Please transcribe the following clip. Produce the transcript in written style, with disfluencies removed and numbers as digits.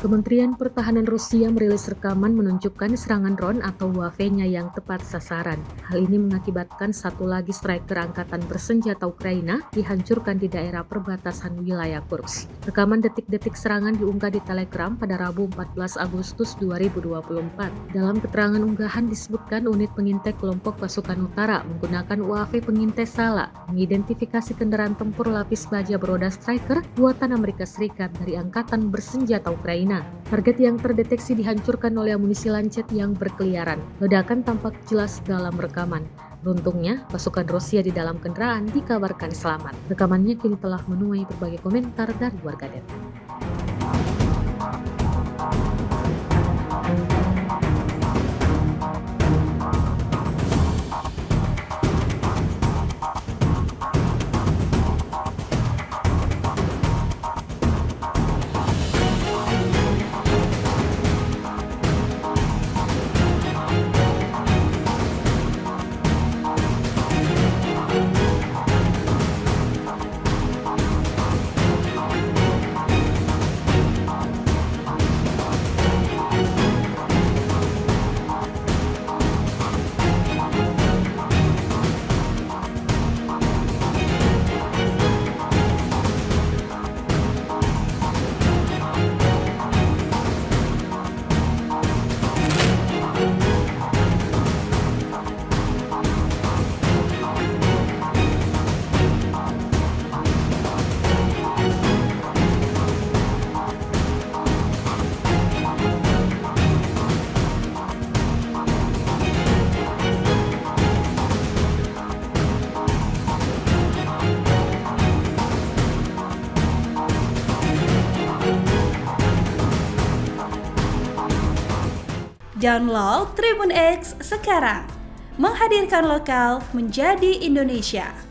Kementerian Pertahanan Rusia merilis rekaman menunjukkan serangan drone atau UAV-nya yang tepat sasaran. Hal ini mengakibatkan satu lagi striker angkatan bersenjata Ukraina dihancurkan di daerah perbatasan wilayah Kursk. Rekaman detik-detik serangan diunggah di Telegram pada Rabu 14 Agustus 2024. Dalam keterangan unggahan disebutkan unit pengintai kelompok pasukan utara menggunakan UAV pengintai Sala mengidentifikasi kendaraan tempur lapis baja beroda striker buatan Amerika Serikat dari angkatan bersenjata Ukraina. Target yang terdeteksi dihancurkan oleh amunisi lancet yang berkeliaran. Ledakan tampak jelas dalam rekaman. Beruntungnya, pasukan Rusia di dalam kendaraan dikabarkan selamat. Rekamannya kini telah menuai berbagai komentar dari warganet. Download Tribun X sekarang, menghadirkan lokal menjadi Indonesia.